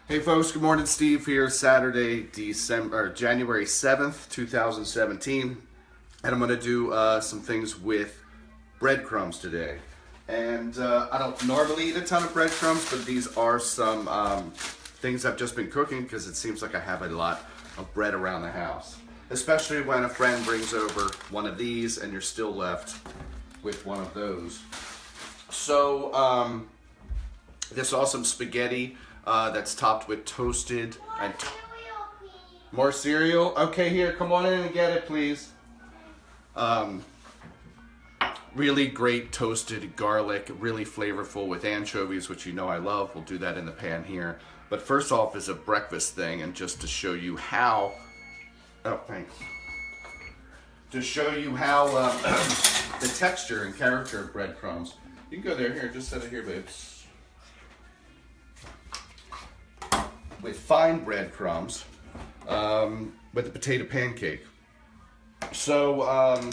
Hey folks, good morning. Steve here. Saturday, January 7th, 2017. And I'm going to do some things with breadcrumbs today. And I don't normally eat a ton of breadcrumbs, but these are some things I've just been cooking because it seems like I have a lot of bread around the house. Especially when a friend brings over one of these and you're still left with one of those. So, this awesome spaghetti that's topped with toasted and more cereal. Okay, here, come on in and get it, please. Really great toasted garlic, really flavorful with anchovies, which you know I love. We'll do that in the pan here. But first off is a breakfast thing, and just to show you how. Oh, thanks. To show you how the texture and character of breadcrumbs. You can go there, here, just set it here, babes. With fine breadcrumbs, with the potato pancake. So I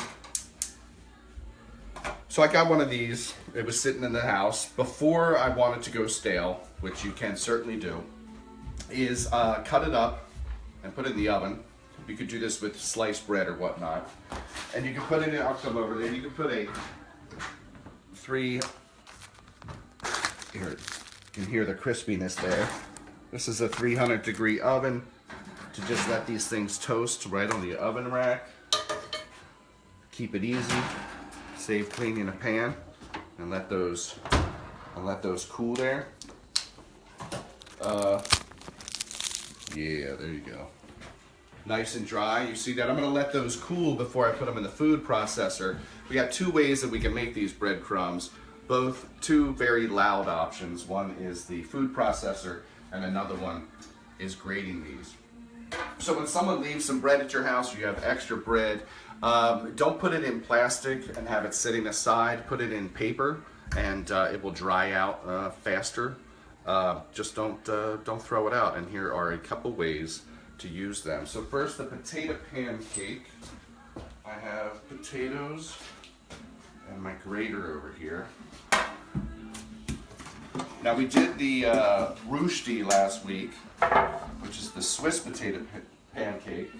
got one of these. It was sitting in the house. Before I want it to go stale, which you can certainly do, is cut it up and put it in the oven. You could do this with sliced bread or whatnot. And you can put it in, I'll come over there, you can put a here, you can hear the crispiness there. This is a 300-degree oven to just let these things toast right on the oven rack. Keep it easy, save cleaning a pan, and let those cool there. Yeah, there you go. Nice and dry. You see that? I'm going to let those cool before I put them in the food processor. We got two ways that we can make these breadcrumbs, both two very loud options. One is the food processor, and another one is grating these. So when someone leaves some bread at your house, or you have extra bread, don't put it in plastic and have it sitting aside. Put it in paper, and it will dry out faster. Just don't throw it out. And here are a couple ways to use them. So first, the potato pancake. I have potatoes and my grater over here. Now we did the Roosti last week, which is the Swiss potato pancake.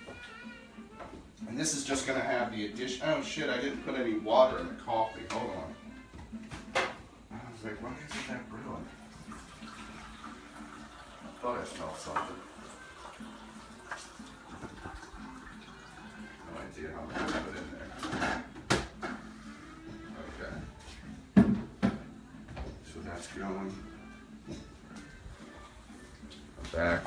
And this is just going to have the addition. Oh shit, I didn't put any water in the coffee. Hold on. I was like, why isn't that brewing? I thought I smelled something. No idea how much I put in there. Okay. So that's going back.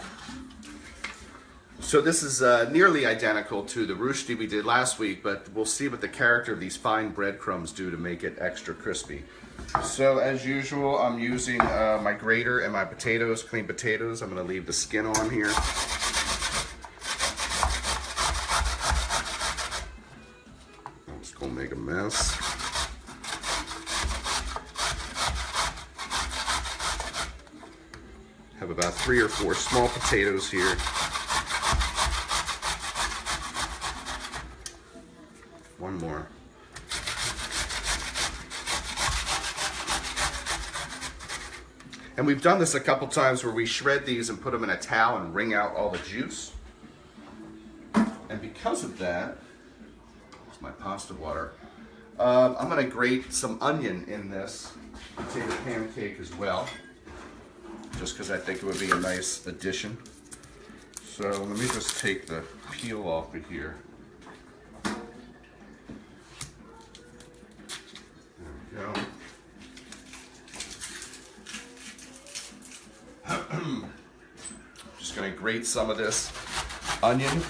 So this is nearly identical to the Roosti we did last week, but we'll see what the character of these fine breadcrumbs do to make it extra crispy. So as usual, I'm using my grater and my potatoes, clean potatoes. I'm going to leave the skin on here. I'm just going to make a mess. Have about 3 or 4 small potatoes here. One more. And we've done this a couple times where we shred these and put them in a towel and wring out all the juice. And because of that, here's my pasta water. I'm going to grate some onion in this potato pancake as well, just because I think it would be a nice addition. So let me just take the peel off of here. There we go. Just going to grate some of this onion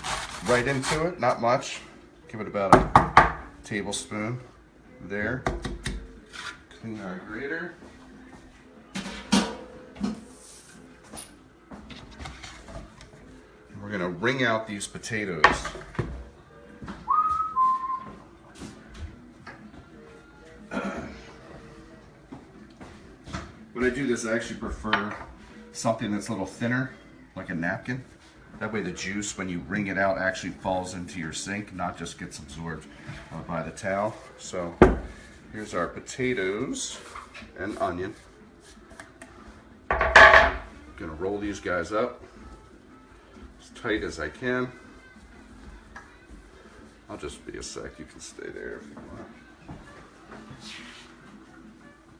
right into it, not much. Give it about a tablespoon there. Clean our grater. We're going to wring out these potatoes. When I do this, I actually prefer something that's a little thinner, like a napkin. That way the juice, when you wring it out, actually falls into your sink, not just gets absorbed by the towel. So here's our potatoes and onion. roll these guys up as tight as I can. I'll just be a sec, you can stay there if you want.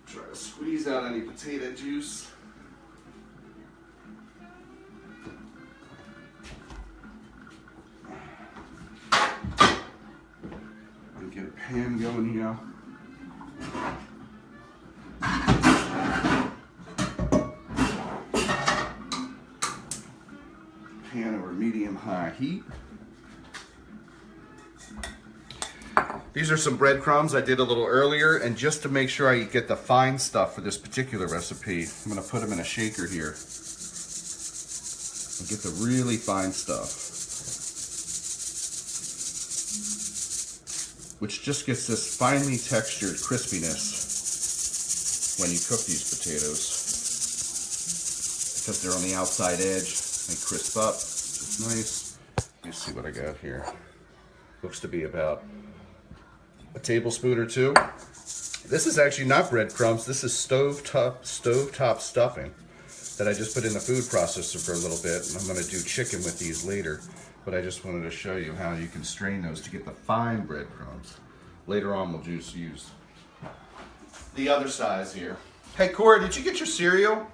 Try to squeeze out any potato juice. And get a pan going here. Pan over medium-high heat. These are some breadcrumbs I did a little earlier, and just to make sure I get the fine stuff for this particular recipe, I'm going to put them in a shaker here and get the really fine stuff, which just gets this finely textured crispiness when you cook these potatoes, because they're on the outside edge. They crisp up, which is nice. Let me see what I got here. Looks to be about a tablespoon or two. This is actually not breadcrumbs. This is stovetop stuffing that I just put in the food processor for a little bit. And I'm going to do chicken with these later. But I just wanted to show you how you can strain those to get the fine breadcrumbs. Later on, we'll just use the other size here. Hey, Cora, did you get your cereal?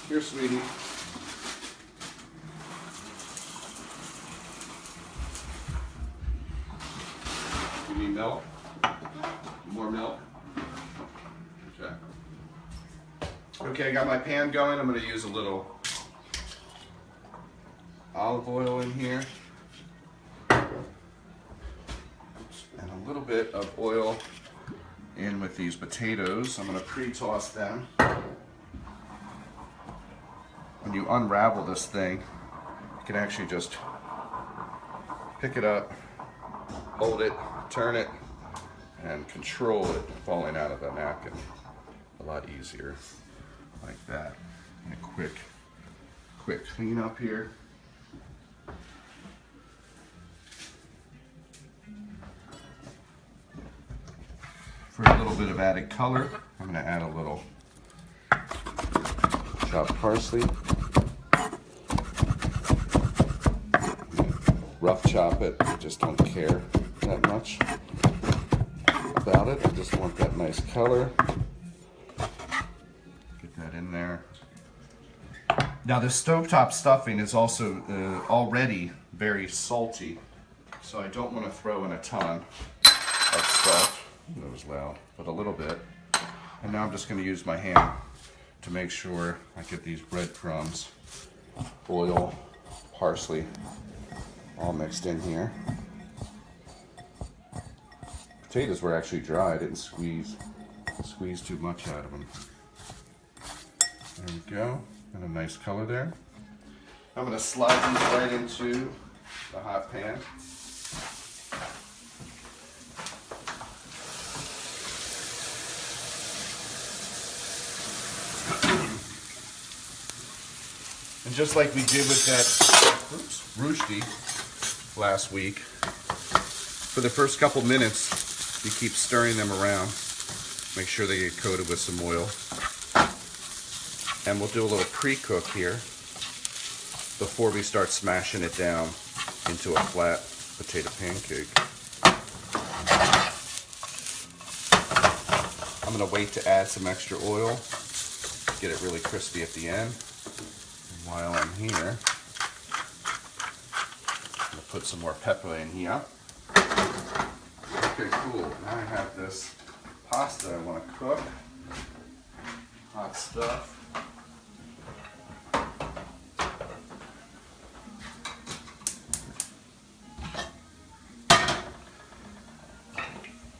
Here, sweetie. You need milk? More milk? Okay. Okay, I got my pan going. I'm going to use a little olive oil in here. And a little bit of oil in with these potatoes. I'm going to pre-toss them. When you unravel this thing, you can actually just pick it up, hold it, turn it, and control it falling out of the napkin. A lot easier like that. And a quick clean up here. For a little bit of added color, I'm going to add a little chopped parsley. Rough chop it. I just don't care that much about it. I just want that nice color. Get that in there. Now the stovetop stuffing is also already very salty, so I don't want to throw in a ton of stuff. That was loud, but a little bit. And now I'm just going to use my hand to make sure I get these breadcrumbs, oil, parsley, all mixed in here. Potatoes were actually dry. I didn't squeeze too much out of them. There we go. And a nice color there. I'm going to slide these right into the hot pan. And just like we did with that roosty last week, for the first couple minutes, you keep stirring them around. Make sure they get coated with some oil. And we'll do a little pre-cook here before we start smashing it down into a flat potato pancake. I'm going to wait to add some extra oil, get it really crispy at the end. And while I'm here, I'm going to put some more pepper in here. Okay, cool. Now I have this pasta I want to cook. Hot stuff.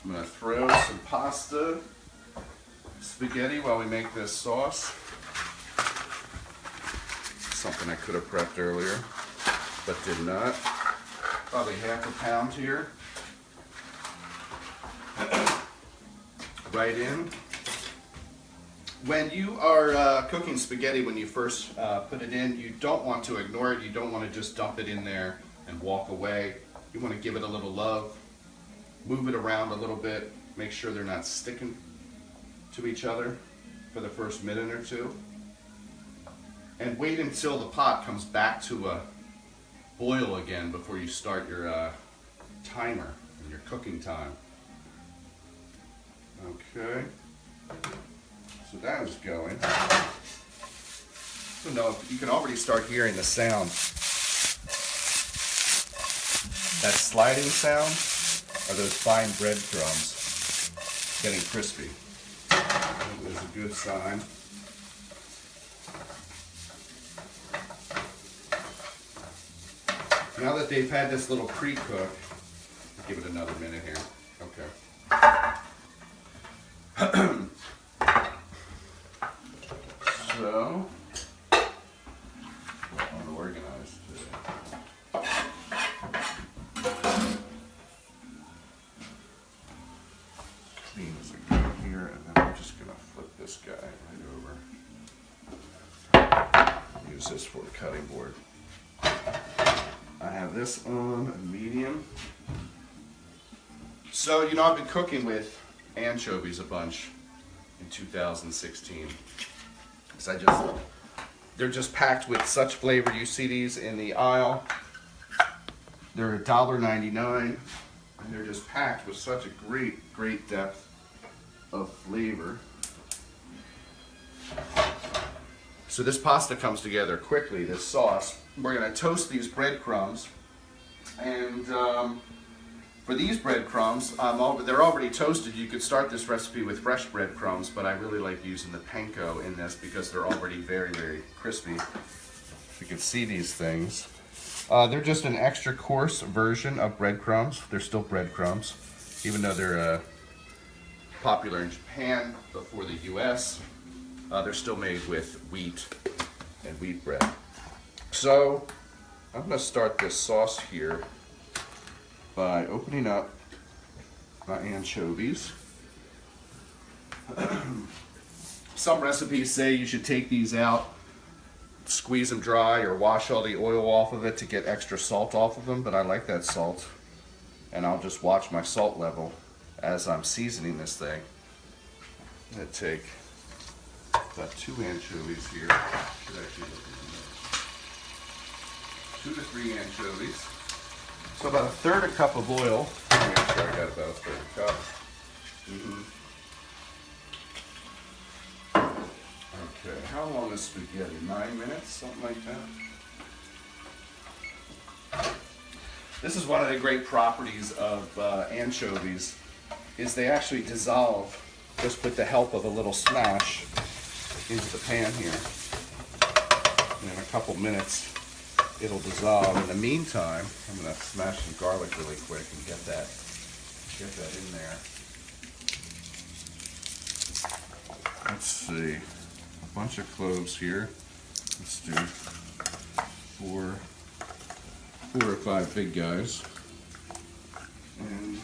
I'm going to throw some pasta, spaghetti while we make this sauce. Something I could have prepped earlier, but did not. Probably half a pound here. Right in. When you are cooking spaghetti, when you first put it in, you don't want to ignore it. You don't want to just dump it in there and walk away. You want to give it a little love. Move it around a little bit, make sure they're not sticking to each other for the first minute or two. And wait until the pot comes back to a boil again before you start your timer and your cooking time. Okay, so that is going. So now you can already start hearing the sound. That sliding sound are those fine breadcrumbs getting crispy. That is a good sign. Now that they've had this little pre-cook, give it another minute here. Okay. So, unorganized today. Clean as I go here, and then I'm just gonna flip this guy right over. Use this for the cutting board. I have this on medium. So, you know, I've been cooking with anchovies a bunch in 2016. Because they're just packed with such flavor. You see these in the aisle. They're $1.99, and they're just packed with such a great depth of flavor. So this pasta comes together quickly, this sauce. We're gonna toast these breadcrumbs, and for these breadcrumbs, they're already toasted. You could start this recipe with fresh breadcrumbs, but I really like using the Panko in this because they're already very crispy. If you can see these things. They're just an extra coarse version of breadcrumbs. They're still breadcrumbs, even though they're popular in Japan before the US. They're still made with wheat and wheat bread. So I'm gonna start this sauce here by opening up my anchovies. Some recipes say you should take these out, squeeze them dry, or wash all the oil off of it to get extra salt off of them, but I like that salt. And I'll just watch my salt level as I'm seasoning this thing. I'm gonna take about 2 anchovies here. Should actually look at the 2 to 3 anchovies. So about 1/3 cup of oil. Make sure I got about 1/3 cup. Okay, how long is spaghetti? 9 minutes, something like that. This is one of the great properties of anchovies, is they actually dissolve just with the help of a little smash into the pan here. And in a couple minutes, it'll dissolve. In the meantime, I'm going to smash some garlic really quick and get that in there. Let's see, a bunch of cloves here. Let's do 4 or 5 big guys. And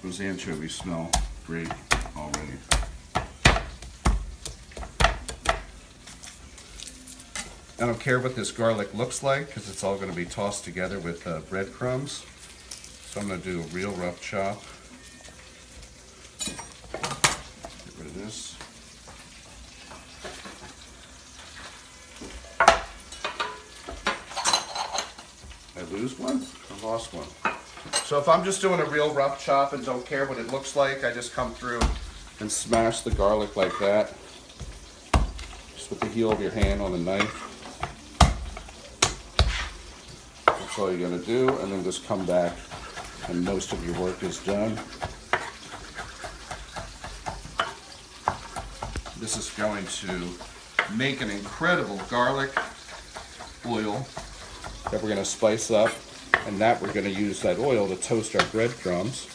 those anchovies smell great already. I don't care what this garlic looks like because it's all going to be tossed together with breadcrumbs. So I'm going to do a real rough chop. Get rid of this. Did I lose one? I lost one. So if I'm just doing a real rough chop and don't care what it looks like, I just come through and smash the garlic like that. Just with the heel of your hand on the knife. That's all you're going to do, and then just come back and most of your work is done. This is going to make an incredible garlic oil that we're going to spice up, and that we're going to use that oil to toast our breadcrumbs.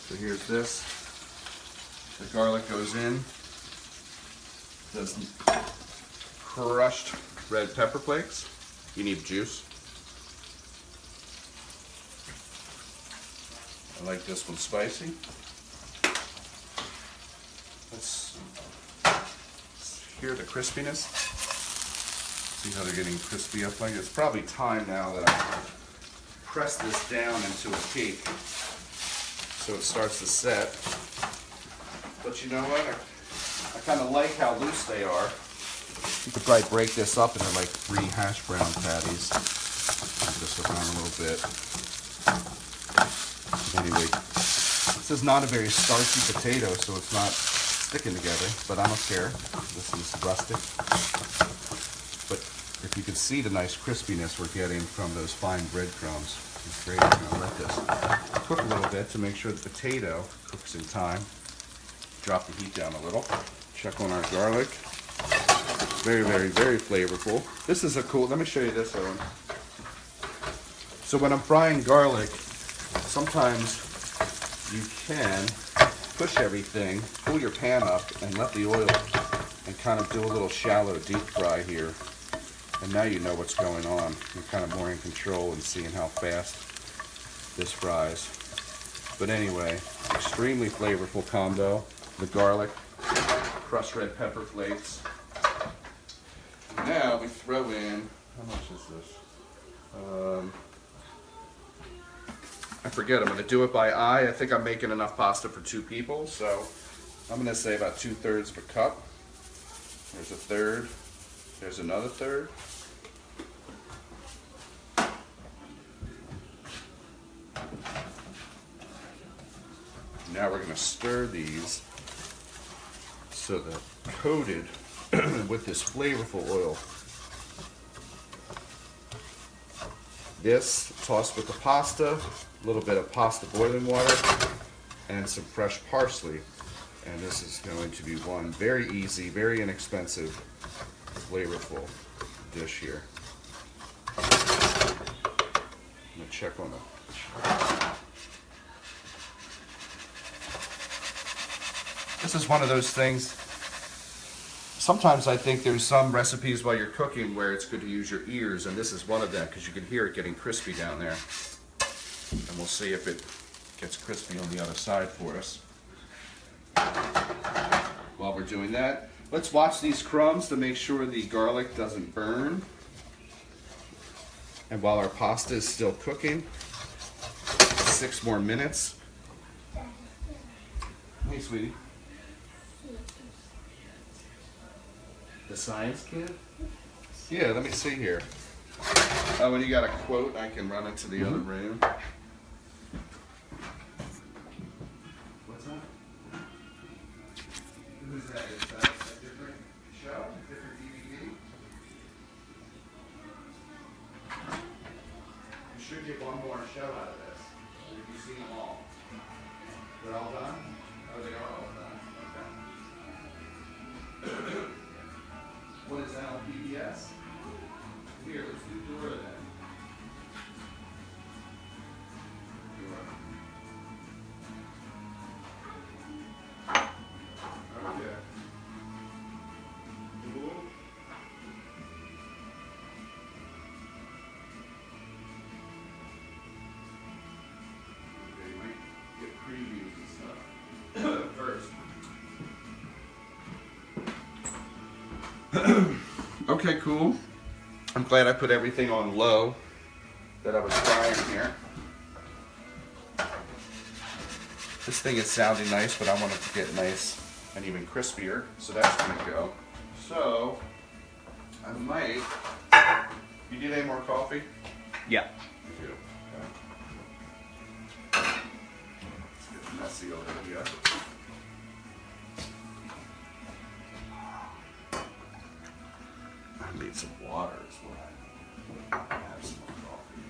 So here's this. The garlic goes in. There's crushed red pepper flakes. You need juice. I like this one spicy. Let's hear the crispiness. See how they're getting crispy up like this? It's probably time now that I press this down into a cake so it starts to set. But you know what? I kind of like how loose they are. You could probably break this up into like 3 hash brown patties. Move this around a little bit. Anyway, this is not a very starchy potato, so it's not sticking together, but I don't care. This is rustic. But if you can see the nice crispiness we're getting from those fine breadcrumbs, it's great. I'm going to let this cook a little bit to make sure the potato cooks in time. Drop the heat down a little. Check on our garlic. Very, very, very flavorful. This is a cool, let me show you this, Owen. So when I'm frying garlic, sometimes you can push everything, pull your pan up, and let the oil and kind of do a little shallow deep fry here. And now you know what's going on. You're kind of more in control and seeing how fast this fries. But anyway, extremely flavorful combo. The garlic, crushed red pepper flakes. Now we throw in, how much is this? I forget, I'm going to do it by eye. I think I'm making enough pasta for 2 people, so I'm going to say about 2/3 of a cup. There's a third. There's another third. Now we're going to stir these so they're coated with this flavorful oil. This tossed with the pasta, a little bit of pasta boiling water, and some fresh parsley. And this is going to be one very easy, very inexpensive, flavorful dish here. I'm going to check on the... This is one of those things, sometimes I think there's some recipes while you're cooking where it's good to use your ears, and this is one of them because you can hear it getting crispy down there. And we'll see if it gets crispy on the other side for us. While we're doing that, let's watch these crumbs to make sure the garlic doesn't burn. And while our pasta is still cooking, 6 more minutes. Hey, sweetie. The science kid? Yeah, let me see here. Oh, when you got a quote, I can run into the other room. What's that? Who's that? Is that a different show? Different DVD? You should get one more show out of this. Have you seen them all? They're all done? Oh, they are all done. Okay. What is that on PBS? Here, let's do Dora then. Dora. Okay. Cool. Okay, you might get previews and stuff first. Okay, cool. I'm glad I put everything on low that I was frying here. This thing is sounding nice, but I want it to get nice and even crispier, so that's going to go. So, I might... You need any more coffee? Yeah. You do. Okay. Let's get messy over here. I need some water as well. I have some coffee.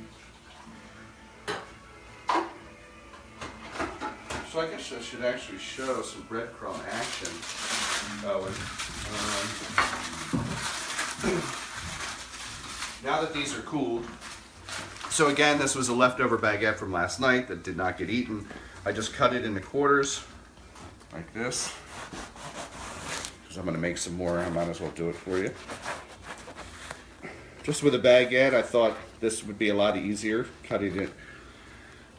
So I guess I should actually show some breadcrumb action. Oh, and, now that these are cooled, so again, this was a leftover baguette from last night that did not get eaten. I just cut it into quarters, like this. Because I'm going to make some more, I might as well do it for you. Just with a baguette, I thought this would be a lot easier, cutting it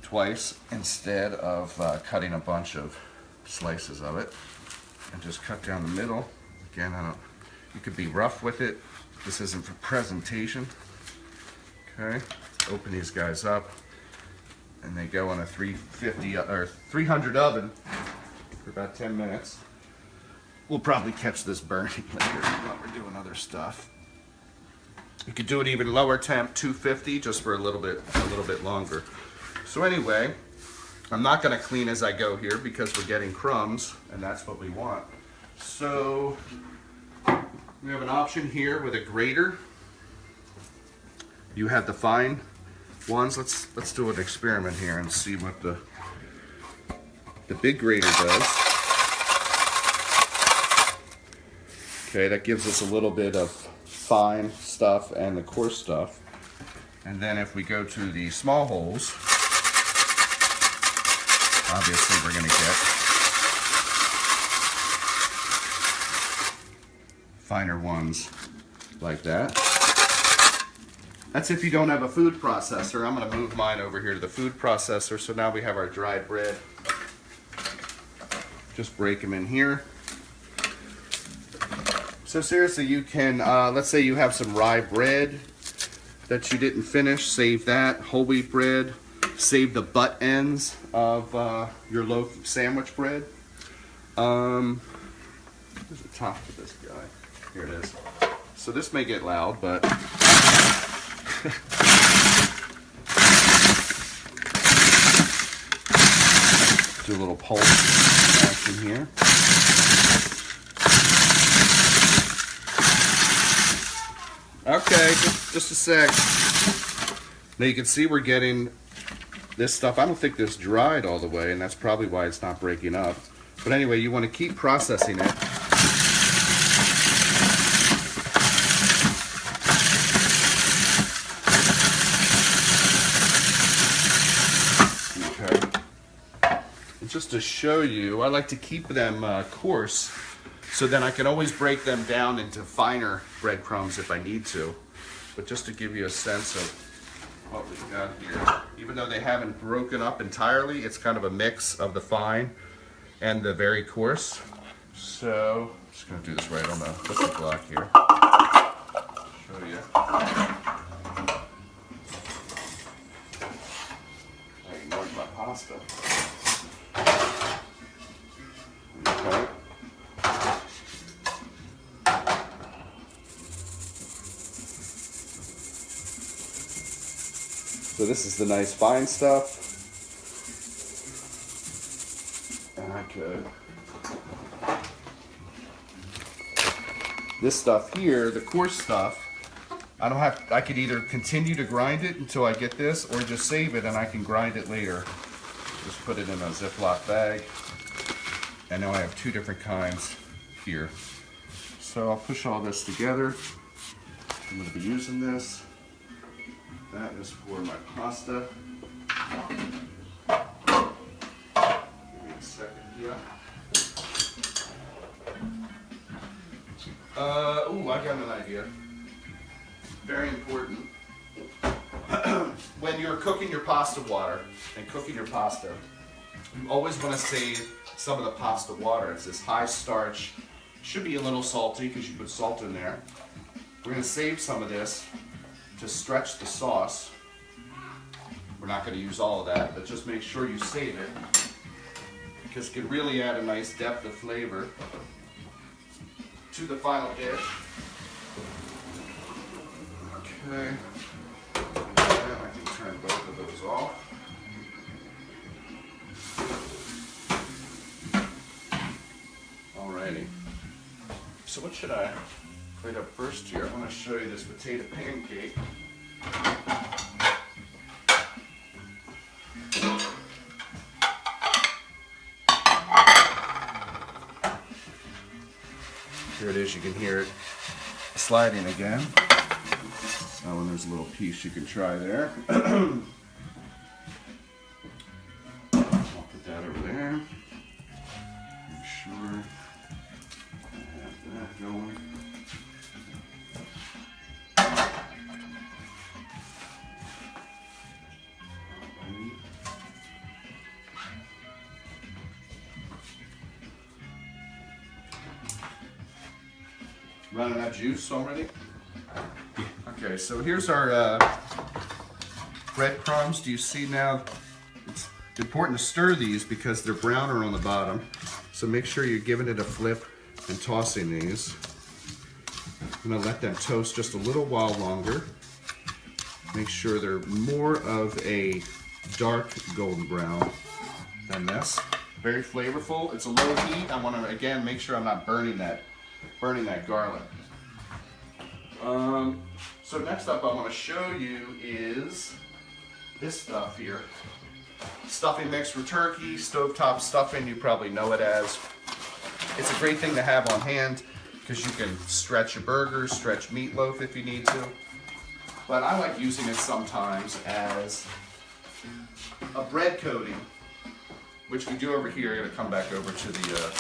twice instead of cutting a bunch of slices of it. And just cut down the middle. Again, you could be rough with it, This isn't for presentation. Okay, open these guys up, and they go in a 350 or 300 oven for about 10 minutes. We'll probably catch this burning later while we're doing other stuff. You could do it even lower temp, 250, just for a little bit longer. So anyway, I'm not going to clean as I go here because we're getting crumbs, and that's what we want. So we have an option here with a grater. You have the fine ones. Let's do an experiment here and see what the big grater does. Okay, that gives us a little bit of fine stuff and the coarse stuff. And then if we go to the small holes, obviously we're going to get finer ones like that. That's if you don't have a food processor. I'm going to move mine over here to the food processor. So now we have our dried bread. Just break them in here. So seriously, you can, let's say you have some rye bread that you didn't finish, save that. Whole wheat bread, save the butt ends of your loaf sandwich bread. There's the top of this guy. Here it is. So this may get loud, but do a little pulp action here. Okay, just a sec. Now you can see we're getting this stuff. I don't think this dried all the way, and that's probably why it's not breaking up. But anyway, you want to keep processing it. Okay. And just to show you, I like to keep them coarse, so then I can always break them down into finer breadcrumbs if I need to. But just to give you a sense of what we've got here, even though they haven't broken up entirely, it's kind of a mix of the fine and the very coarse. So, I'm just going to do this right on the cookie block here. Show you. I ignored my pasta. Okay. So this is the nice fine stuff. And I could. This stuff here, the coarse stuff, I could either continue to grind it until I get this, or just save it and I can grind it later. Just put it in a Ziploc bag. And now I have two different kinds here. So I'll push all this together. I'm going to be using this. That is for my pasta. Give me a second here. Ooh, I got an idea. Very important. When you're cooking your pasta water and cooking your pasta, you always want to save some of the pasta water. It's this high starch. Should be a little salty because you put salt in there. We're going to save some of this to stretch the sauce. We're not going to use all of that, but just make sure you save it because it can really add a nice depth of flavor to the final dish. Okay, I can turn both of those off. Alrighty, so what should I plate up first here? I want to show you this potato pancake. Here it is, you can hear it sliding again. Oh, and there's a little piece you can try there. I'll put that over there. Make sure I have that going. Running out of juice already? Okay, so here's our breadcrumbs. Do you see now? It's important to stir these because they're browner on the bottom. So make sure you're giving it a flip and tossing these. I'm gonna let them toast just a little while longer. Make sure they're more of a dark golden brown than this. Very flavorful. It's a low heat. I want to again make sure I'm not burning that garlic. So next up, I want to show you is this stuff here. Stuffing mix for turkey, stovetop stuffing. You probably know it as. It's a great thing to have on hand because you can stretch a burger, stretch meatloaf if you need to. But I like using it sometimes as a bread coating, which we do over here. I'm going to come back over to the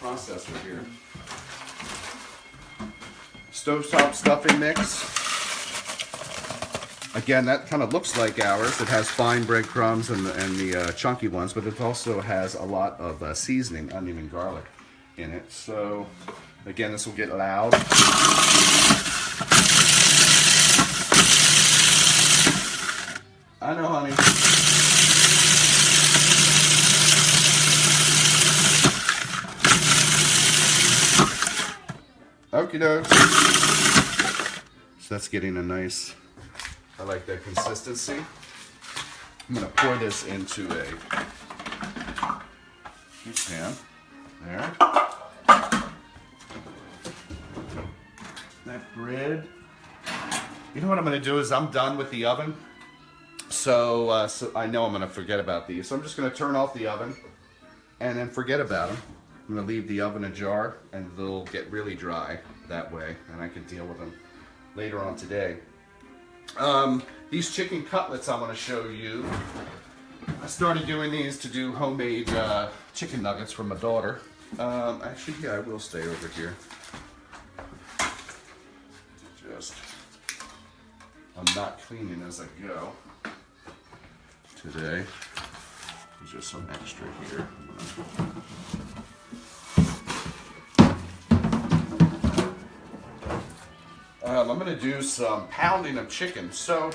processor here. Stovetop stuffing mix. Again, that kind of looks like ours. It has fine breadcrumbs and the chunky ones, but it also has a lot of seasoning, onion and garlic in it. So, again, this will get loud. I know, honey. Okie doke. So that's getting a nice, I like that consistency. I'm gonna pour this into a pan. There. That bread. You know what I'm gonna do is I'm done with the oven. So I know I'm gonna forget about these. So I'm just gonna turn off the oven and then forget about them. I'm going to leave the oven ajar and they'll get really dry that way and I can deal with them later on today. These chicken cutlets I'm going to show you. I started doing these to do homemade chicken nuggets for my daughter. Actually, yeah, I will stay over here. I'm not cleaning as I go today. There's just some extra here. I'm going to do some pounding of chicken. So,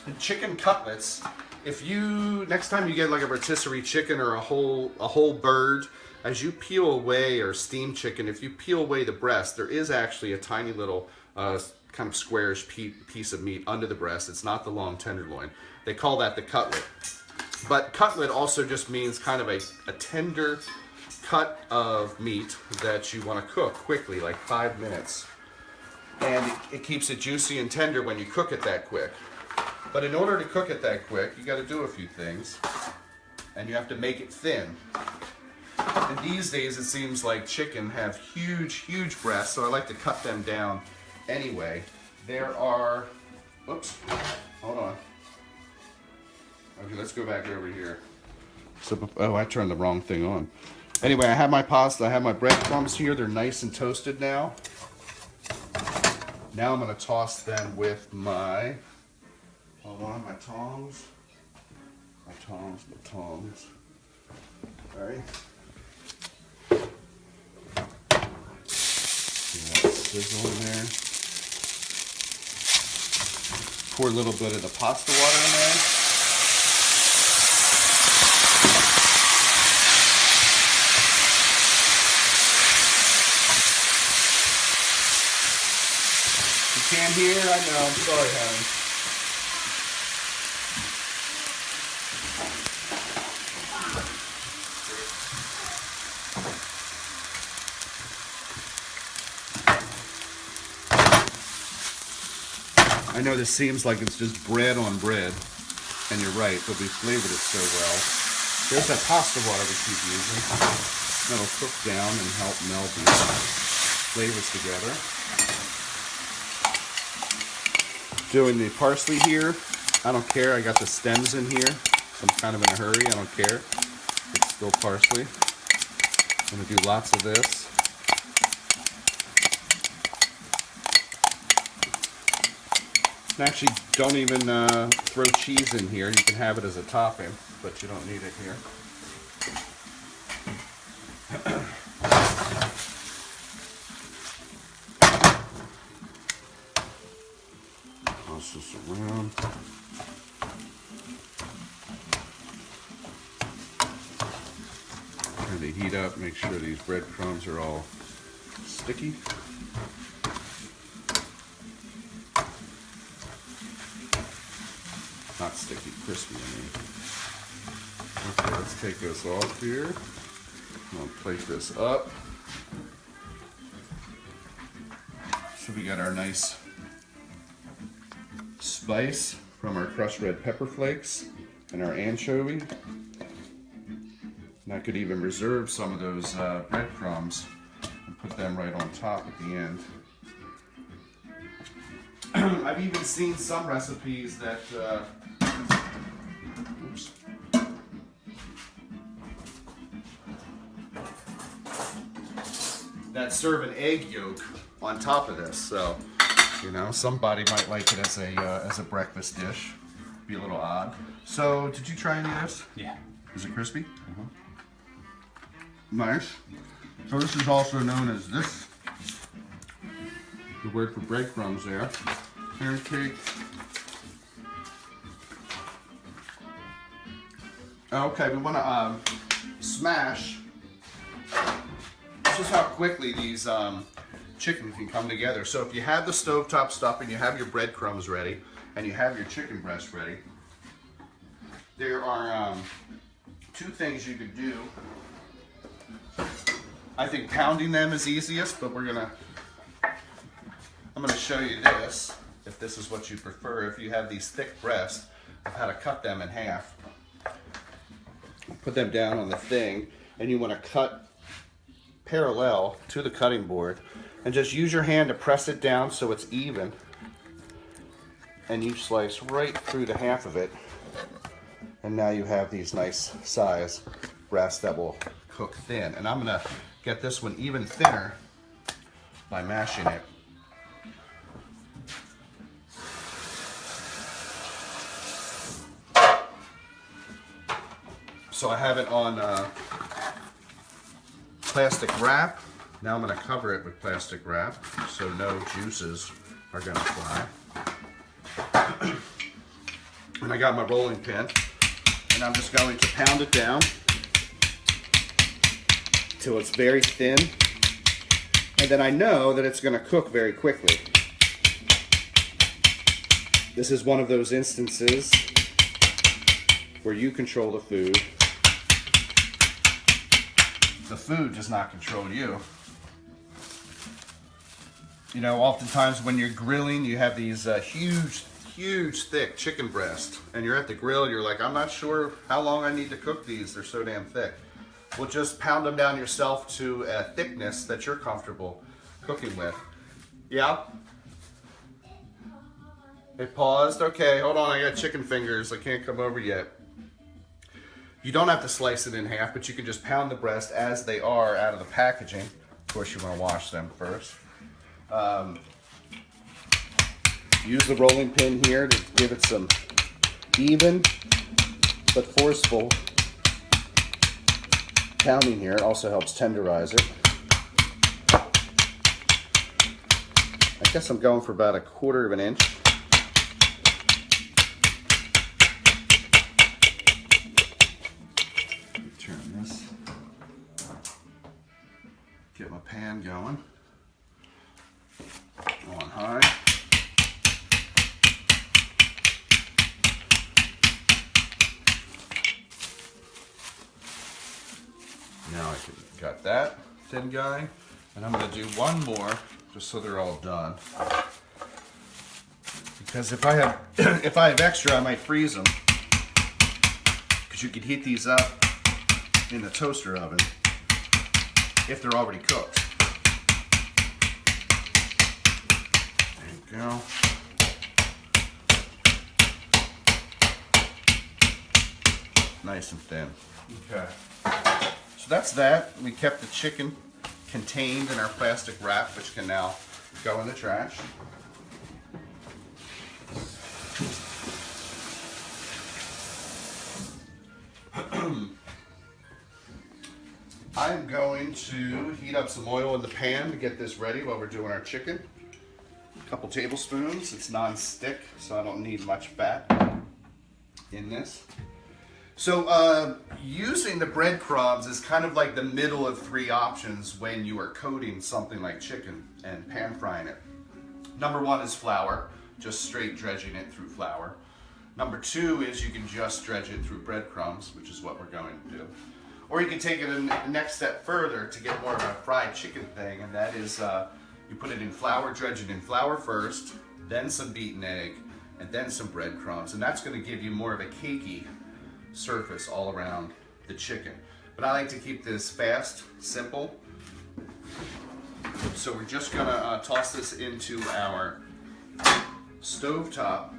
the chicken cutlets, if you, next time you get like a rotisserie chicken or a whole bird, as you peel away, or steamed chicken, if you peel away the breast, there is actually a tiny little kind of squarish piece of meat under the breast. It's not the long tenderloin. They call that the cutlet. But cutlet also just means kind of a tender cut of meat that you want to cook quickly, like 5 minutes. And it keeps it juicy and tender when you cook it that quick. But in order to cook it that quick, you got to do a few things. And you have to make it thin. And these days it seems like chicken have huge breasts, so I like to cut them down anyway. There are, oops, hold on. Okay, let's go back over here. So, oh, I turned the wrong thing on. Anyway, I have my pasta, I have my breadcrumbs here. They're nice and toasted now. Now I'm going to toss them with my, hold on, my tongs. My tongs. All right. Sizzle in there. Pour a little bit of the pasta water in there. You can't hear? I know. I'm sorry, honey. I know this seems like it's just bread on bread, and you're right, but we flavored it so well. There's that pasta water we keep using. That'll cook down and help meld these flavors together. Doing the parsley here. I don't care, I got the stems in here. I'm kind of in a hurry, I don't care. It's still parsley. I'm gonna do lots of this. Actually, don't even throw cheese in here. You can have it as a topping, but you don't need it here. toss this around. Turn the heat up, make sure these breadcrumbs are all sticky. Not sticky, crispy, I mean. Okay, let's take this off here. I'm gonna plate this up. So we got our nice spice from our crushed red pepper flakes and our anchovy. And I could even reserve some of those breadcrumbs and put them right on top at the end. I've even seen some recipes that oops. That serve an egg yolk on top of this, so you know somebody might like it as a breakfast dish. Be a little odd. So, did you try any of this? Yeah. Is it crispy? Nice. So this is also known as this. The word for breadcrumbs there. Pancake. Okay, we want to smash. This is how quickly these chicken can come together. So if you have the stovetop stuffing, you have your breadcrumbs ready, and you have your chicken breast ready, there are two things you could do. I think pounding them is easiest, but I'm gonna show you this, if this is what you prefer. If you have these thick breasts, of how to cut them in half. Put them down on the thing, and you wanna cut parallel to the cutting board, and just use your hand to press it down so it's even, and you slice right through the half of it, and now you have these nice size breasts that will cook thin. And I'm gonna get this one even thinner by mashing it. So I have it on plastic wrap. Now I'm gonna cover it with plastic wrap so no juices are gonna fly. And I got my rolling pin, and I'm just going to pound it down till it's very thin, and then I know that it's gonna cook very quickly. This is one of those instances where you control the food. The food does not control you. You know, oftentimes when you're grilling, you have these huge, thick chicken breasts, and you're at the grill, you're like, I'm not sure how long I need to cook these. They're so damn thick. Well, just pound them down yourself to a thickness that you're comfortable cooking with. Yeah? It paused? Okay, hold on, I got chicken fingers. I can't come over yet. You don't have to slice it in half, but you can just pound the breast as they are out of the packaging. Of course, you want to wash them first. Use the rolling pin here to give it some even but forceful pounding here. It also helps tenderize it. I guess I'm going for about 1/4 of an inch. Turn this. Get my pan going. On high. Now I got that thin guy, and I'm going to do one more just so they're all done. Because if I have extra, I might freeze them. Because you can heat these up in the toaster oven if they're already cooked. There you go. Nice and thin. Okay. So that's that. We kept the chicken contained in our plastic wrap, which can now go in the trash. I'm going to heat up some oil in the pan to get this ready while we're doing our chicken. couple tablespoons. It's non-stick, so I don't need much fat in this. So using the breadcrumbs is kind of like the middle of three options when you are coating something like chicken and pan frying it. Number one is flour, just straight dredging it through flour. Number two is you can just dredge it through breadcrumbs, which is what we're going to do. Or you can take it the next step further to get more of a fried chicken thing, and that is you put it in flour, dredge it in flour first, then some beaten egg, and then some breadcrumbs, and that's going to give you more of a cakey surface all around the chicken. But I like to keep this fast, simple. So we're just going to toss this into our stovetop,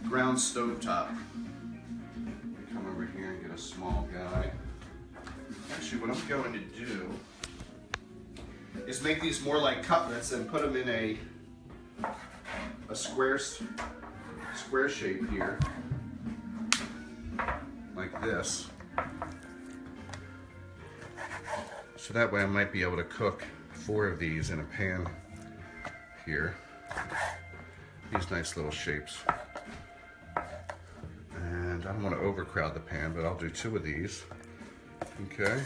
ground stovetop. Come over here and get a small guy. Actually, what I'm going to do is make these more like cutlets and put them in a square shape here, like this. So that way I might be able to cook 4 of these in a pan here. These nice little shapes. And I don't want to overcrowd the pan, but I'll do 2 of these. Okay.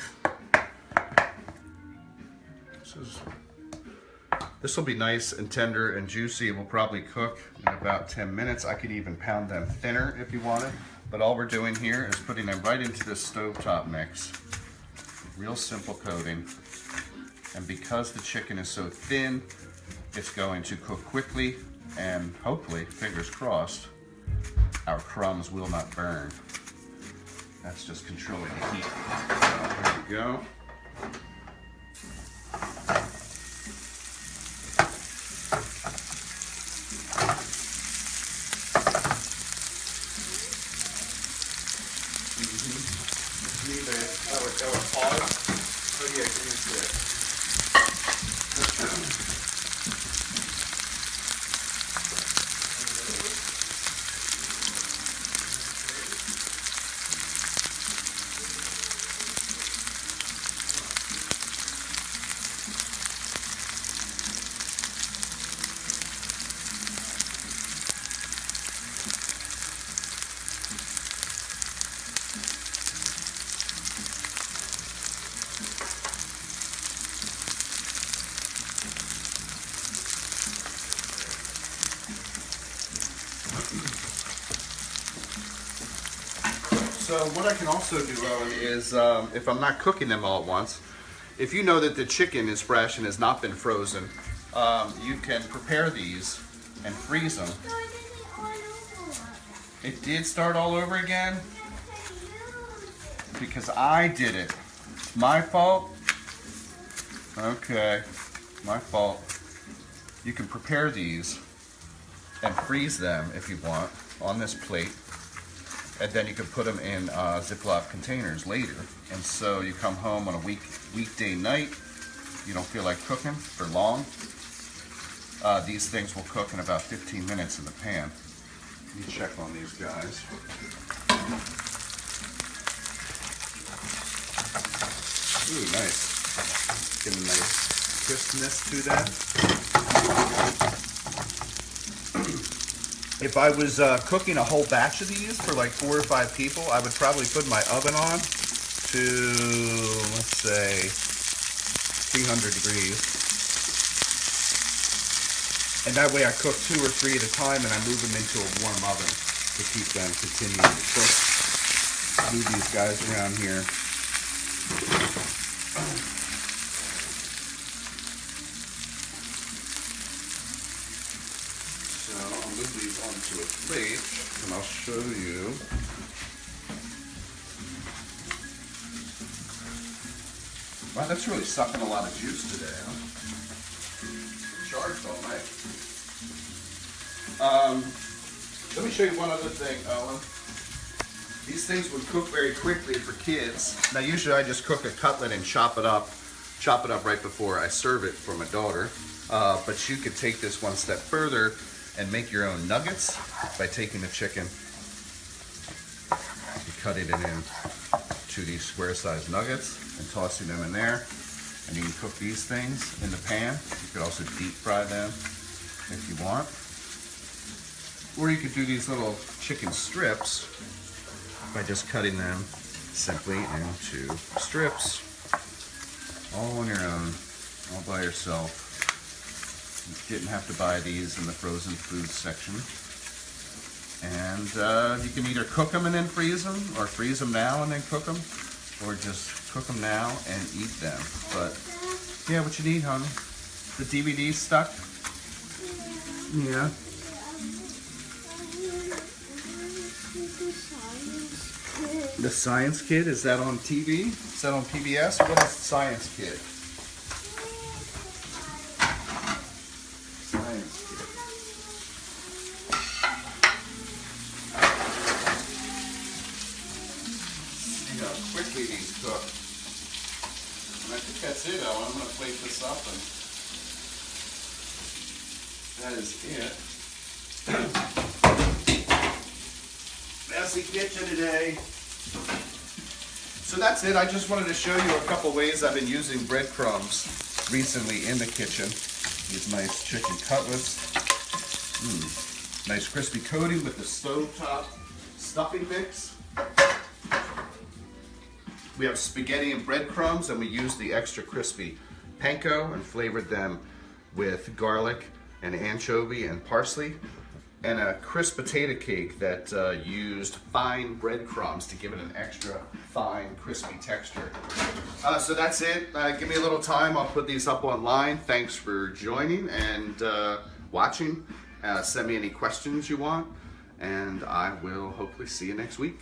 This will be nice and tender and juicy. It will probably cook in about 10 minutes. I could even pound them thinner if you wanted. But all we're doing here is putting them right into this stovetop mix. Real simple coating. And because the chicken is so thin, it's going to cook quickly, and hopefully, fingers crossed, our crumbs will not burn. That's just controlling the heat. So there we go. So what I can also do, Owen, is if I'm not cooking them all at once, if you know that the chicken is fresh and has not been frozen, you can prepare these and freeze them. It did start all over again? Because I did it. My fault? Okay, my fault. You can prepare these and freeze them if you want on this plate. And then you can put them in Ziploc containers later. And so you come home on a weekday night, you don't feel like cooking for long. These things will cook in about 15 minutes in the pan. Let me check on these guys. Ooh, nice. Get a nice crispness to that. If I was cooking a whole batch of these for like 4 or 5 people, I would probably put my oven on to, let's say, 300 degrees. And that way I cook 2 or 3 at a time, and I move them into a warm oven to keep them continuing to cook. Move these guys around here. Onto a plate, and I'll show you. Wow, that's really sucking a lot of juice today, huh? Charged all night. Let me show you one other thing, Owen. These things would cook very quickly for kids. Now, usually I just cook a cutlet and chop it up right before I serve it for my daughter. But you could take this one step further and make your own nuggets by taking the chicken and cutting it in to these square-sized nuggets and tossing them in there. And you can cook these things in the pan. You could also deep fry them if you want. Or you could do these little chicken strips by just cutting them simply into strips, all on your own, all by yourself. You didn't have to buy these in the frozen food section. And you can either cook them and then freeze them, or freeze them now and then cook them, or just cook them now and eat them. But yeah, what you need, honey? The DVD stuck? Yeah. The Science Kid, is that on TV? Is that on PBS? What is Science Kid? Science Kid. See how quickly these cook. And I think that's it, Ellen. I'm going to plate this up, and that is it. Messy kitchen today. So that's it. I just wanted to show you a couple ways I've been using breadcrumbs recently in the kitchen. These nice chicken cutlets. Nice crispy coating with the stovetop stuffing mix. We have spaghetti and breadcrumbs, and we used the extra crispy panko and flavored them with garlic and anchovy and parsley. And a crisp potato cake that used fine breadcrumbs to give it an extra fine, crispy texture. So that's it. Give me a little time. I'll put these up online. Thanks for joining and watching. Send me any questions you want, and I will hopefully see you next week.